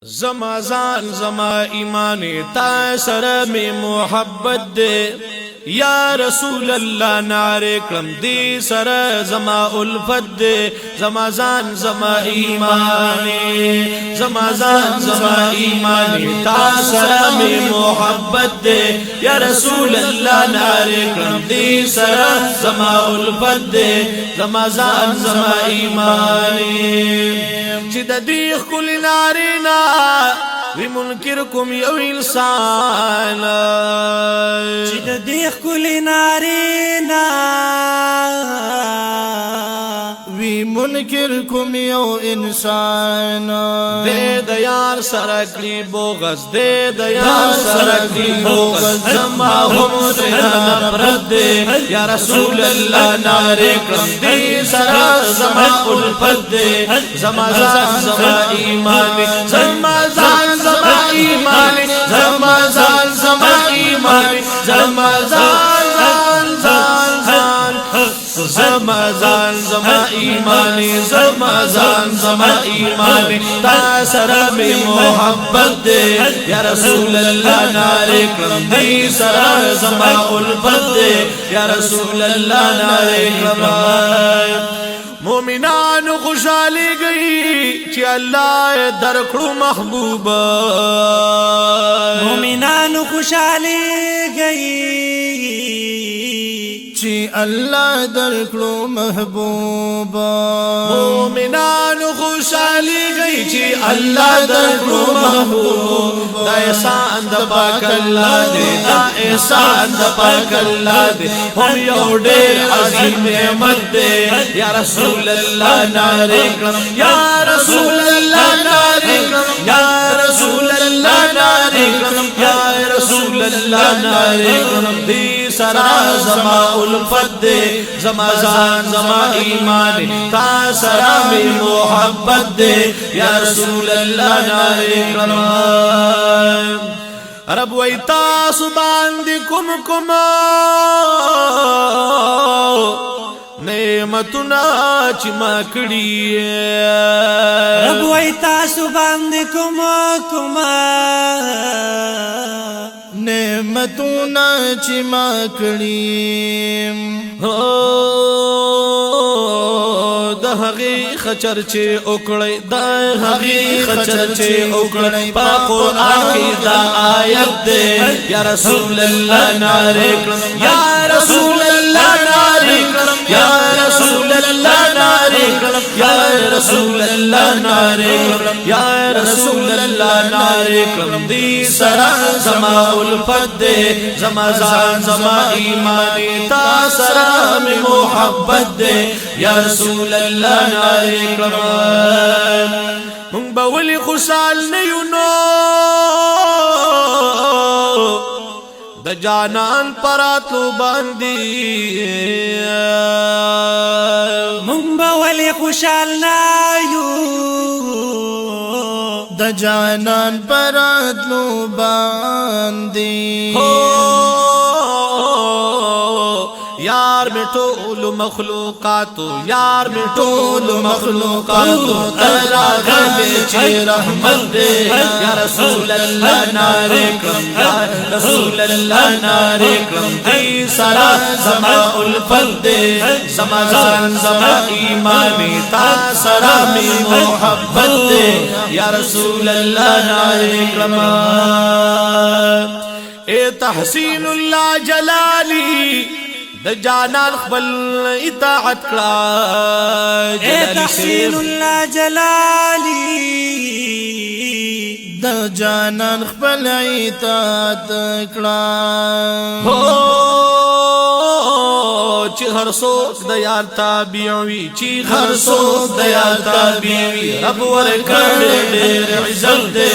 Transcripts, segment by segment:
زما زان زما ایمان تا سره می محبت دے یا رسول الله نعره کړم دې سره زما الفت دے زما زان زما ایمان زما زان زما ایمان تا سره می محبت دے یا رسول الله نعره کړم دې سره زما الفت دے زما زان زما ایمان چې د دې خل نارینا وی منکر کوم یو انسان چې د دې خل نارینا وی منکر کوم یو انسان دې د یار سره کلی بوغز دې د یار سره کلی بوغز زما هم ته نفرت دې یا رسول الله نعره کړم دې سره زما الفت دې زما زان زما ایمان زما زان زما ایمان زما زان زما ایمان زما زان زان زان زما زان زما ایمان زما زان زما ایمان تا سره می محبت دے یا رسول الله نعره کړم دې سره زما الفت دے یا رسول الله نعره کړم مومنان خوشحالی گئی چې الله درکړو محبوبا مومنان خوشحالی گئی چې الله درکړو محبوبا مومنان خوشحالی گئی چې الله درکړو محبوبا دا احسان د پاک الله دې دا احسان د پاک الله دې هم یو ډېر عظیم نعمت دې یا رسول الله نعره کړم یا رسول الله نعره کړم یا رسول الله نعره کړم یا رسول الله نعره کړم دې سرا زما الفت دے زما زان زما ایمان تا سرا می محبت دے یا رسول اللہ نعره کړم رب وای تاسو باندې کوم نعمتنا چې ما کړی رب وای تاسو باندې کوم نعمتونه چې ما کړی د هغې خچر چې وکړی د هغې خچر چې وکړی په قرآن کې دا آیت دی یا رسول الله نعره کړم یا رسول الله نعره کړم یا رسول الله نعره کړم یا رسول الله نعره کړم یا رسول الله نعره کړم دې سره زما الفت دے زما زان زما ایمان تا سره می محبت دے یا رسول الله نعره کړم مونږ به ولې خوشحال نه یو نو د جانان پراتو باندې مونږ به ولې خوشحال نه یو د جانان پراتلو باندې یار میں ټول مخلوقاتو یار میں ټول مخلوقاتو ترا غم چې رحمت دے یا رسول الله نعره کړم یا رسول الله نعره کړم دې سرا زما الفت دے زما زان زما ایمان تا سرا می محبت دے یا رسول الله نعره کړم اے تحسین الله جلالی د جانان خپل اطاعت کړه اے تحسین الله جلالی د جانان خپل اطاعت کړه چې هر څوک د یار تابع وي چې هر څوک د یار تابع وي رب ورکړ ډېر عزت دې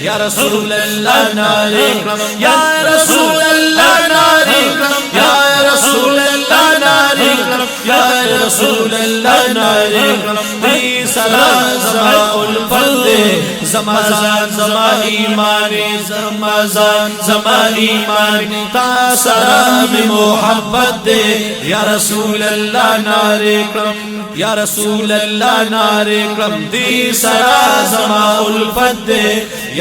یا رسول الله نعره کړم یا رسول الله نعره کړم یا رسول الله نعره کړم یا رسول الله نعره کړم دې سلام زما الفت دے زما ځان زما ایمان زما ځان زما ایمان تا سره می محبت دے یا رسول الله ناره کړم یا رسول الله ناره کړم دی سره زما الفت دے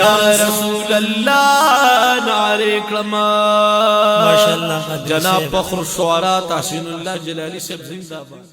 یا رسول الله ناره کړم ماشاءالله جناب فخر الشعراء تحسین الله جلالی صاحب زندہ باد.